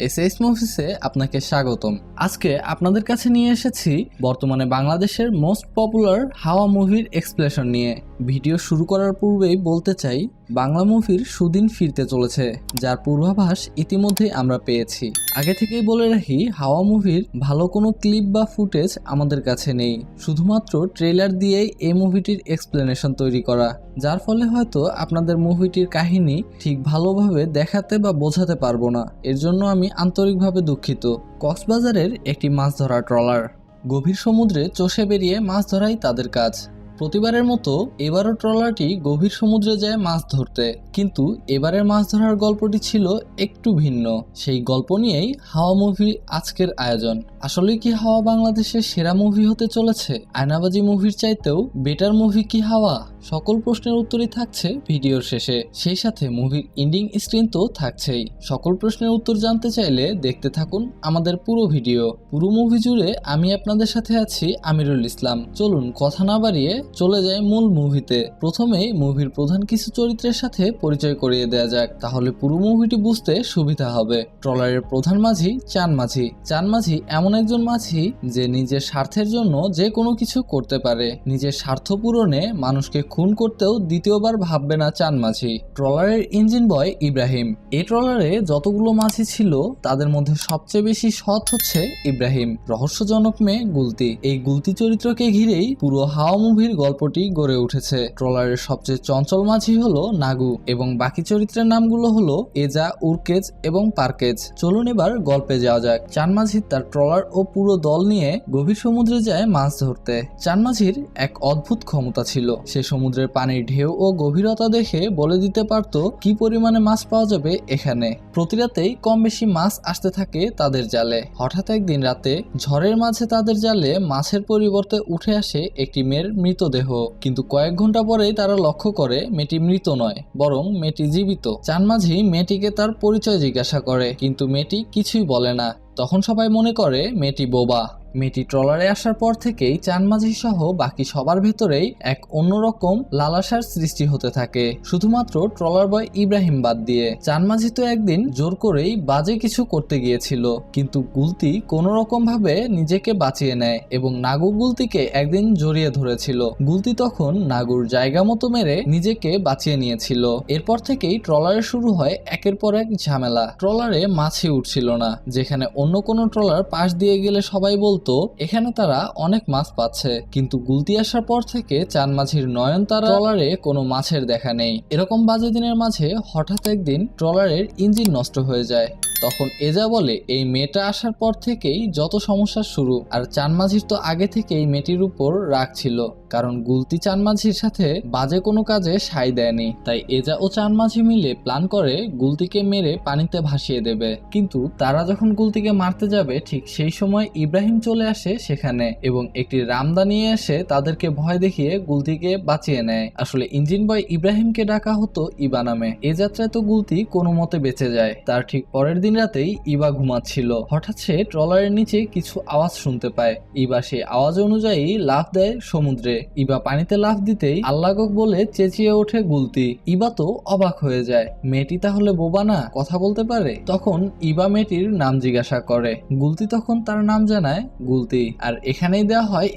SS মুভিসে আপনাকে স্বাগতম। আজকে আপনাদের কাছে নিয়ে এসেছি বর্তমানে বাংলাদেশের মোস্ট পপুলার হাওয়া মুভির এক্সপ্লেনেশন নিয়ে। ভিডিও শুরু করার পূর্বেই বলতে চাই, বাংলা মুভির সুদিন ফিরতে চলেছে, যার পূর্বাভাস ইতিমধ্যেই আমরা পেয়েছি। আগে থেকেই বলে রাখি, হাওয়া মুভির ভালো কোনো ক্লিপ বা ফুটেজ আমাদের কাছে নেই, শুধুমাত্র ট্রেলার দিয়েই এই মুভিটির এক্সপ্লেনেশন তৈরি করা, যার ফলে হয়তো আপনাদের মুভিটির কাহিনী ঠিক ভালোভাবে দেখাতে বা বোঝাতে পারবো না। এর জন্য আমি আন্তরিকভাবে দুঃখিত। কক্সবাজারের একটি মাছ ধরা ট্রলার গভীর সমুদ্রে চষে বেরিয়ে মাছ ধরাই তাদের কাজ। প্রতিবারের মতো এবারও ট্রলারটি গভীর সমুদ্রে যায় মাছ ধরতে, কিন্তু এবারের মাছ ধরার গল্পটি ছিল একটু ভিন্ন। সেই গল্প নিয়েই হাওয়া মুভি আজকের আয়োজন। আসলে কি হাওয়া বাংলাদেশের সেরা মুভি হতে চলেছে? আয়নাবাজি মুভির চাইতেও বেটার মুভি কি হাওয়া? সকল প্রশ্নের উত্তরই থাকছে ভিডিওর শেষে, সেই সাথে মুভির এন্ডিং স্ক্রিন তো থাকছেই। সকল প্রশ্নের উত্তর জানতে চাইলে দেখতে থাকুন আমাদের পুরো ভিডিও। পুরো মুভি জুড়ে আমি আপনাদের সাথে আছি আমিরুল ইসলাম। চলুন কথা না বাড়িয়ে চলে যায় মূল মুভিতে। প্রথমেই মুভির প্রধান কিছু চরিত্রের সাথে পরিচয় করিয়ে দেওয়া যাক, তাহলে পুরো মুভিটি বুঝতে সুবিধা হবে। ট্রলারের প্রধান মাঝি চান মাঝি। চান মাঝি এমন একজন মাঝি যে নিজের স্বার্থের জন্য যে কোনো কিছু করতে পারে। নিজের স্বার্থ পূরণে মানুষকে খুন করতেও দ্বিতীয়বার ভাববে না চান মাঝি। ট্রলারের ইঞ্জিন বয় ইব্রাহিম। এই ট্রলারে যতগুলো মাঝি ছিল তাদের মধ্যে সবচেয়ে বেশি সৎ হচ্ছে ইব্রাহিম। রহস্যজনক মেয়ে গুলতি। এই গুলতি চরিত্রকে ঘিরেই পুরো হাওয়া মুভির গল্পটি গড়ে উঠেছে। ট্রলারের সবচেয়ে চঞ্চল মাঝি হলো নাগু এবং বাকি চরিত্রের নামগুলো হলো এজা, উরকেজ এবং পারকেজ। চলুন এবার গল্পে যাওয়া যাক। চান মাঝি তার ট্রলার ও পুরো দল নিয়ে গভীর সমুদ্রে যায় মাছ ধরতে। চান মাঝির এক অদ্ভুত ক্ষমতা ছিল। সে সমুদ্রের পানির ঢেউ ও গভীরতা দেখে বলে দিতে পারত কি পরিমাণে মাছ পাওয়া যাবে এখানে। প্রতি রাতেই কম বেশি মাছ আসতে থাকে তাদের জালে। হঠাৎ একদিন রাতে ঝড়ের মাঝে তাদের জালে মাছের পরিবর্তে উঠে আসে একটি মেয়ের মৃতদেহ। কিন্তু কয়েক ঘন্টা পরেই তারা লক্ষ্য করে মেয়েটি মৃত নয়, বরং মেয়েটি জীবিত। চান মাঝি মেয়েটিকে তার পরিচয় জিজ্ঞাসা করে, কিন্তু মেয়েটি কিছুই বলে না। তখন সবাই মনে করে মেয়েটি বোবা। মেয়েটি ট্রলারে আসার পর থেকেই চান মাঝি সহ বাকি সবার ভেতরেই এক অন্যরকম লালাসার সৃষ্টি হতে থাকে, শুধুমাত্র ট্রলার বয় ইব্রাহিম বাদ দিয়ে। চান মাঝি তো একদিন জোর করেই বাজে কিছু করতে গিয়েছিল, কিন্তু গুলতি কোনো রকম ভাবে নিজেকে বাঁচিয়ে নেয় এবং নাগু গুলতিকে একদিন জড়িয়ে ধরেছিল। গুলতি তখন নাগুর জায়গা মতো মেরে নিজেকে বাঁচিয়ে নিয়েছিল। এরপর থেকেই ট্রলারে শুরু হয় একের পর এক ঝামেলা। ট্রলারে মাছই উঠছিল না, যেখানে অন্য কোনো ট্রলার পাশ দিয়ে গেলে সবাই বলতো এখানে তারা অনেক মাছ পাচ্ছে, কিন্তু গুলতি আসার পর থেকে চান মাঝির নয়নতারা ট্রলারে কোনো মাছের দেখা নেই। এরকম বাজে দিনের মাঝে হঠাৎ একদিন ট্রলারের ইঞ্জিন নষ্ট হয়ে যায়। তখন এজা বলে এই মেয়েটা আসার পর থেকেই যত সমস্যা শুরু। আর চান মাঝির তো আগে থেকেই মেয়েটির উপর রাগ ছিল, কারণ গুলতি চান মাঝির সাথে বাজে কোনো কাজে সায় দেয়নি। তাই এজা ও চান মাঝি মিলে প্ল্যান করে গুলতিকে মেরে পানিতে ভাসিয়ে দেবে। কিন্তু তারা যখন গুলতিকে মারতে যাবে, ঠিক সেই সময় ইব্রাহিম চলে আসে সেখানে এবং একটি রামদা নিয়ে এসে তাদেরকে ভয় দেখিয়ে গুলতিকে বাঁচিয়ে নেয়। আসলে ইঞ্জিন বয় ইব্রাহিমকে ডাকা হতো ইবা নামে। এ যাত্রায় তো গুলতি কোনো মতে বেঁচে যায়। তার ঠিক পরের দিন রাতেই ইবা ঘুমাচ্ছিল। হঠাৎ সে ট্রলারের নিচে কিছু আওয়াজ শুনতে পায়। ইবা সেই আওয়াজ অনুযায়ী লাফ দেয় সমুদ্রে। ইবা পানিতে লাফ দিতেই আল্লাহক বলে চেঁচিয়ে ওঠে গুলতি। ইবা তো অবাক হয়ে যায়, মেয়েটি তাহলে বোবা না, কথা বলতে পারে? তখন ইবা মেয়েটির নাম জিজ্ঞাসা করে। গুলতি তখন তার নাম জানায় গুলতি। আর এখানেই দেওয়া হয়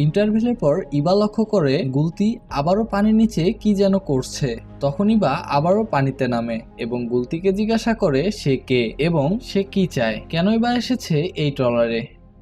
ইন্টারভেলের পর ইবা লক্ষ্য করে গুলতি আবারও পানির নিচে কি যেন করছে। তখন ইবা আবারও পানিতে নামে এবং গুলতিকে জিজ্ঞাসা করে সে কে এবং সে কি চায়, কেনই বা এসেছে এই ট্রলারে।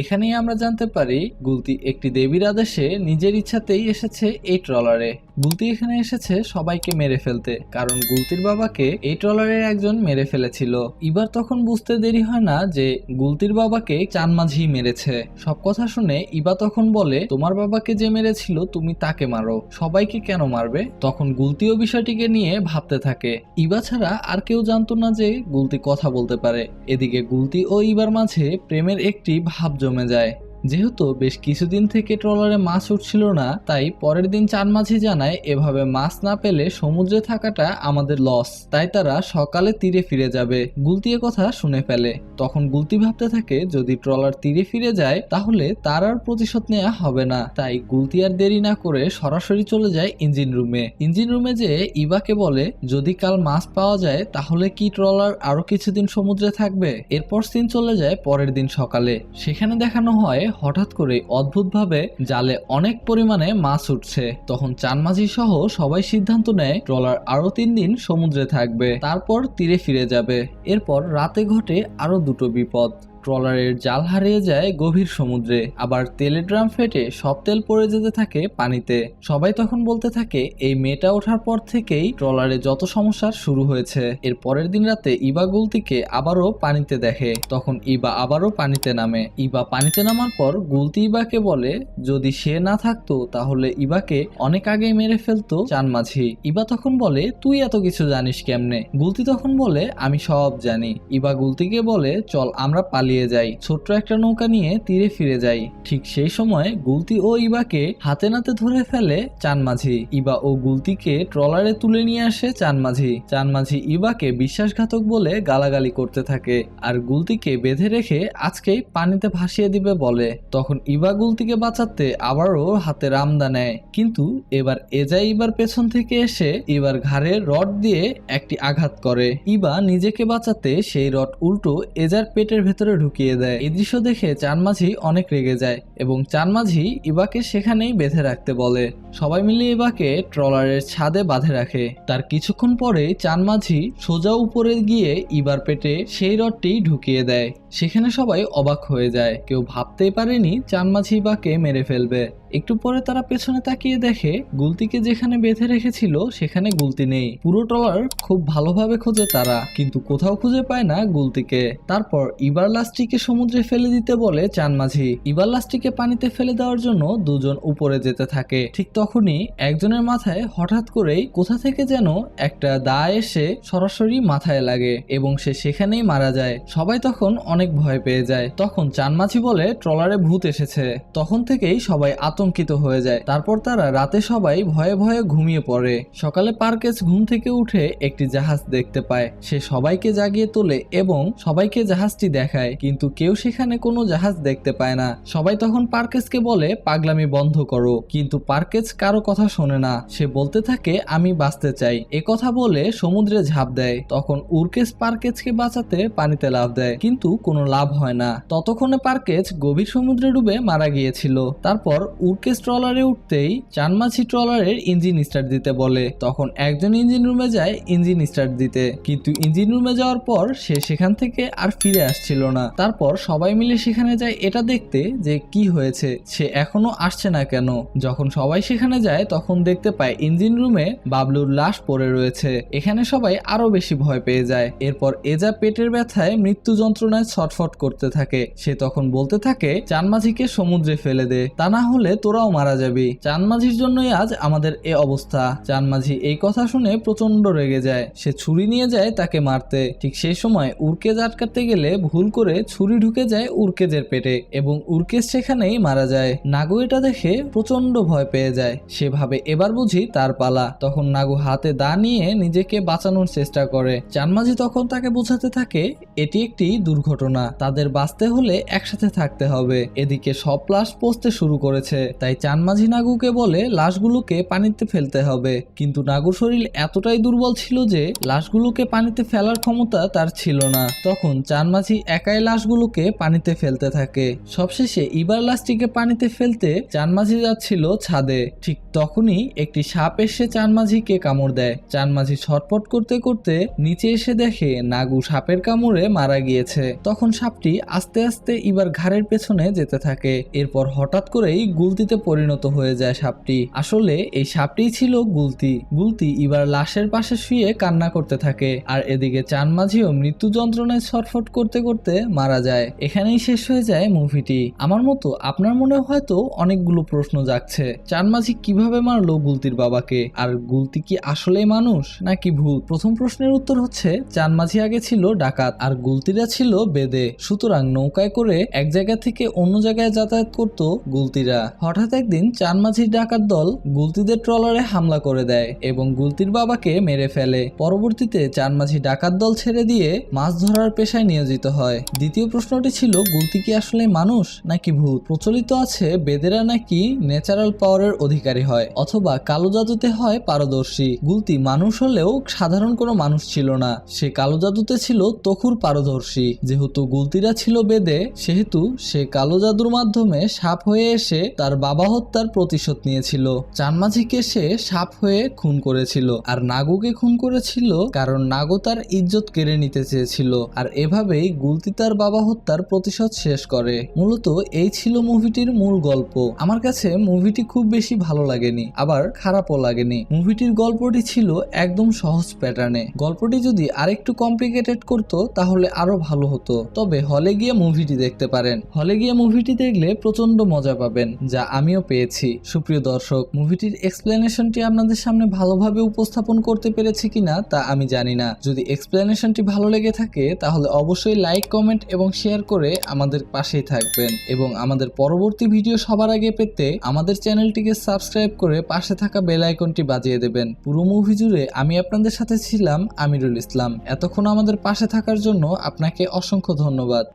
এখানেই আমরা জানতে পারি গুলতি একটি দেবীর আদেশে নিজের ইচ্ছাতেই এসেছে এই ট্রলারে। গুলতি এখানে এসেছে সবাইকে মেরে ফেলতে, কারণ গুলতির বাবাকে এই ট্রলারের একজন মেরে ফেলেছিল। এবার তখন বুঝতে দেরি হয় না যে গুলতির বাবাকে চান মাঝি মেরেছে। সব কথা শুনে ইবা তখন বলে, তোমার বাবাকে যে মেরেছিল তুমি তাকে মারো, সবাইকে কেন মারবে? তখন গুলতিও বিষয়টিকে নিয়ে ভাবতে থাকে। ইবা ছাড়া আর কেউ জানতো না যে গুলতি কথা বলতে পারে। এদিকে গুলতি ও ইবার মাঝে প্রেমের একটি ভাব জমে যায়। যেহেতু বেশ কিছুদিন থেকে ট্রলারে মাছ উঠছিল না, তাই পরের দিন চানমাঝি জানায় এভাবে মাছ না পেলে সমুদ্রে থাকাটা আমাদের লস, তাই তারা সকালে তীরে ফিরে যাবে। গুলতি এ কথা শুনে ফেলে। তখন গুলতি ভাবতে থাকে যদি ট্রলার তীরে ফিরে যায় তাহলে তার আর প্রতিশোধ নেওয়া হবে না। তাই গুলতি আর দেরি না করে সরাসরি চলে যায় ইঞ্জিন রুমে। ইঞ্জিন রুমে যেয়ে ইবাকে বলে যদি কাল মাছ পাওয়া যায় তাহলে কি ট্রলার আরো কিছুদিন সমুদ্রে থাকবে। এরপর সিন চলে যায় পরের দিন সকালে। সেখানে দেখানো হয় হঠাৎ করে অদ্ভুতভাবে জালে অনেক পরিমাণে মাছ উঠছে। তখন চানমাঝি সহ সবাই সিদ্ধান্ত নেয় ট্রলার আরো 3 দিন সমুদ্রে থাকবে, তারপর তীরে ফিরে যাবে। এরপর রাতে ঘটে আরো দুটো বিপদ। ট্রলারের জাল হারিয়ে যায় গভীর সমুদ্রে, আবার তেলের ড্রাম ফেটে সব তেল পড়ে যেতে থাকে পানিতে। সবাই তখন বলতে থাকে এই মেয়েটা ওঠার পর থেকেই ট্রলারে যত সমস্যার শুরু হয়েছে। এর পরের দিন রাতে ইবা গুলতিকে আবারও পানিতে দেখে। তখন ইবা আবারও পানিতে নামে। ইবা পানিতে নামার পর গুলতি ইবাকে বলে যদি সে না থাকতো তাহলে ইবাকে অনেক আগে মেরে ফেলতো চানমাঝি। ইবা তখন বলে তুই এত কিছু জানিস কেমনে? গুলতি তখন বলে আমি সব জানি। ইবা গুলতিকে বলে চল আমরা পালিয়ে যাই, ছোট্ট একটা নৌকা নিয়ে তীরে ফিরে যাই। ঠিক সেই সময় গুলতি ও ইবাকে হাতে নাতে ধরে ফেলে চানমাঝি। ইবা ও গুলতিকে ট্রলারে তুলে নিয়ে আসে চানমাঝি। চানমাঝি ইবাকে বিশ্বাসঘাতক বলে গালাগালি করতে থাকে আর গুলতিকে বেঁধে রেখে আজকেই পানিতে ভাসিয়ে দিবে বলে। তখন ইবা গুলতিকে বাঁচাতে আবারও হাতে রামদা নেয়, কিন্তু এবার এজাই ইবার পেছন থেকে এসে ইবার ঘাড়ে রড দিয়ে একটি আঘাত করে। ইবা নিজেকে বাঁচাতে সেই রড উল্টো এজার পেটের ভেতরে ঢুকিয়ে দেয়। এই দৃশ্য দেখে চানমাঝি অনেক রেগে যায় এবং চানমাঝি ইবাকে সেখানেই বেঁধে রাখতে বলে। সবাই মিলে ইবাকে ট্রলারের ছাদে বাঁধে রাখে। তার কিছুক্ষণ পরে চানমাঝি সোজা উপরে গিয়ে ইবার পেটে সেই রডটি ঢুকিয়ে দেয়। সেখানে সবাই অবাক হয়ে যায়, কেউ ভাবতেই পারেনি চানমাঝি ইবাকে মেরে ফেলবে। একটু পরে তারা পেছনে তাকিয়ে দেখে গুলতিকে যেখানে বেঁধে রেখেছিল সেখানে গুলতি নেই। পুরো ট্রলার খুব ভালোভাবে খোঁজে তারা, কিন্তু কোথাও খুঁজে পায় না গুলতিকে। তারপর ইবার লাশটিকে সমুদ্রে ফেলে দিতে বলে চানমাঝি। ইবার লাশটিকে পানিতে ফেলে দেওয়ার জন্য দুজন উপরে যেতে থাকে। ঠিক তখনই একজনের মাথায় হঠাৎ করেই কোথা থেকে যেন একটা দা এসে সরাসরি মাথায় লাগে এবং সে সেখানেই মারা যায়। সবাই তখন অনেক ভয় পেয়ে যায়। তখন চানমাঝি বলে ট্রলারে ভূত এসেছে। তখন থেকেই সবাই আতঙ্কিত হয়ে যায়। তারপর তারা রাতে সবাই ভয়ে ভয়ে ঘুমিয়ে পড়ে। সকালে পার্কেজ ঘুম থেকে উঠে একটি জাহাজ দেখতে পায়। সে সবাইকে জাগিয়ে তোলে এবং সবাইকে জাহাজটি দেখায়, কিন্তু কেউ সেখানে কোনো জাহাজ দেখতে পায় না। সবাই তখন পার্কেজকে বলে পাগলামি বন্ধ করো, কিন্তু পার্কেজ কারো কথা শোনে না। সে বলতে থাকে আমি বাঁচতে চাই। এ কথা বলে সমুদ্রে ঝাঁপ দেয়। তখন উরকেস পার্কেজকে বাঁচাতে পানিতে লাফ দেয়, কিন্তু কোনো লাভ হয় না। ততক্ষণে পার্কেজ গভীর সমুদ্রে ডুবে মারা গিয়েছিল। তারপর উরকেস ট্রলারে উঠতেই চানমাঝি ট্রলারের ইঞ্জিন স্টার্ট দিতে বলে। তখন একজন ইঞ্জিন রুমে যায় ইঞ্জিন স্টার্ট দিতে, কিন্তু ইঞ্জিন রুমে যাওয়ার পর সে সেখান থেকে আর ফিরে আসছিল না। তারপর সবাই মিলে সেখানে যায় এটা দেখতে যে কি হয়েছে, সে এখনো আসছে না কেন। যখন সবাই সেখানে যায় তখন দেখতে পায় ইঞ্জিন রুমে বাবলুর লাশ পড়ে রয়েছে। এখানে সবাই আরো বেশি ভয় পেয়ে যায়। এরপর এজা পেটের ব্যথায় মৃত্যু যন্ত্রণায় ছটফট করতে থাকে। সে তখন বলতে থাকে চানমাঝিকে সমুদ্রে ফেলে দে, তা না হলে তোরাও মারা যাবি। চানমাঝির জন্যই আজ আমাদের এ অবস্থা। চানমাঝি এই কথা শুনে প্রচন্ড রেগে যায়। সে ছুরি নিয়ে যায় তাকে মারতে। ঠিক সেই সময় উরকেজ আটকাতে গেলে ভুল করে ছুরি ঢুকে যায় উরকেজের পেটে এবং উরকেজ সেখানেই মারা যায়। নাগু এটা দেখে প্রচন্ড ভয় পেয়ে যায়। সে ভাবে এবার বুঝি তার পালা। তখন নাগু হাতে দা নিয়ে নিজেকে বাঁচানোর চেষ্টা করে। চানমাঝি তখন তাকে বোঝাতে থাকে এটি একটি দুর্ঘটনা, তাদের বাঁচতে হলে একসাথে থাকতে হবে। এদিকে সব লাশ পচতে শুরু করেছে, তাই চানমাঝি নাগুকে বলে লাশগুলোকে পানিতে ফেলতে হবে। কিন্তু নাগুর শরীর এতটাই দুর্বল ছিল যে লাশগুলোকে পানিতে ফেলার ক্ষমতা তার ছিল না। তখন চানমাঝি একাই লাশগুলোকে পানিতে ফেলতে থাকে। সবশেষে ইবার লাশটিকে পানিতে ফেলতে চানমাঝি যাচ্ছিল ছাদে। ঠিক তখনই একটি সাপ এসে চানমাঝিকে কামড় দেয়। চানমাঝি ছটপট করতে করতে নিচে এসে দেখে নাগু সাপের কামড়ে মারা গিয়েছে। তখন সাপটি আস্তে আস্তে ইবার ঘাড়ের পেছনে যেতে থাকে। এরপর হঠাৎ করেই গুলতিতে পরিণত হয়ে যায় সাপটি। আসলে এই সাপটিই ছিল গুলতি। গুলতি এবার লাশের পাশে শুয়ে কান্না করতে থাকে, আর এদিকে চান মাঝিও মৃত্যু যন্ত্রণায় ছটফট করতে করতে মারা যায়। এখানেই শেষ হয়ে যায় মুভিটি। আমার মতো আপনার মনে হয়তো অনেকগুলো প্রশ্ন জাগছে, চান মাঝি কিভাবে মারলো গুলতির বাবাকে, আর গুলতি কি আসলেই মানুষ নাকি ভূত? প্রথম প্রশ্নের উত্তর হচ্ছে, চান মাঝি আগে ছিল ডাকাত আর গুলতিরা ছিল বেদে। সুতরাং নৌকায় করে এক জায়গা থেকে অন্য জায়গায় যাতায়াত করত গুলতিরা। হঠাৎ একদিন চান মাঝির ডাকাত দল গুলতিদের ট্রলারে হামলা করে দেয় এবং গুলতির বাবাকে মেরে ফেলে। পরবর্তীতে চান মাঝি ডাকাত দল ছেড়ে দিয়ে মাছ ধরার পেশায় নিয়োজিত হয়। দ্বিতীয় প্রশ্নটি ছিল, গুলতি কি আসলে মানুষ নাকি ভূত? প্রচলিত আছে বেদেরা নাকি ন্যাচারাল পাওয়ারের অধিকারী হয় অথবা কালো জাদুতে হয় পারদর্শী। গুলতি মানুষ হলেও সাধারণ কোনো মানুষ ছিল না, সে কালো জাদুতে ছিল তখুর পারদর্শী। যেহেতু গুলতিরা ছিল বেদে, সেহেতু সে কালো জাদুর মাধ্যমে সাপ হয়ে এসে তার বাবা হত্যার প্রতিশোধ নিয়েছিল। চানমাঝিকে সে সাপ হয়ে খুন করেছিল, আর নাগুকে খুন করেছিল কারণ নাগু তার ইজ্জত কেড়ে নিতে চেয়েছিল। আর এভাবেই গুলতি তার বাবা হত্যার প্রতিশোধ শেষ করে। মূলত এই ছিল মুভিটির মূল গল্প। আমার কাছে মুভিটি খুব বেশি ভালো লাগেনি, আবার খারাপও লাগেনি। মুভিটির গল্পটি ছিল একদম সহজ প্যাটার্নে। গল্পটি যদি আরেকটু কমপ্লিকেটেড করতো তাহলে আরো ভালো হতো। তবে হলে গিয়ে মুভিটি দেখতে পারেন। হলে গিয়ে মুভিটি দেখলে প্রচন্ড মজা পাবেন, যা আমিও পেয়েছি। সুপ্রিয় দর্শক, মুভিটির এক্সপ্লেনেশনটি আপনাদের সামনে ভালোভাবে উপস্থাপন করতে পেরেছি কিনা তা আমি জানি না। যদি এক্সপ্লেনেশনটি ভালো লেগে থাকে তাহলে অবশ্যই লাইক, কমেন্ট এবং শেয়ার করে আমাদের পাশেই থাকবেন, এবং আমাদের পরবর্তী ভিডিও সবার আগে পেতে আমাদের চ্যানেলটিকে সাবস্ক্রাইব করে পাশে থাকা বেল আইকনটি বাজিয়ে দেবেন। পুরো মুভি জুড়ে আমি আপনাদের সাথে ছিলাম আমিরুল ইসলাম। এতক্ষণ আমাদের পাশে থাকার জন্য আপনাকে অসংখ্য ধন্যবাদ।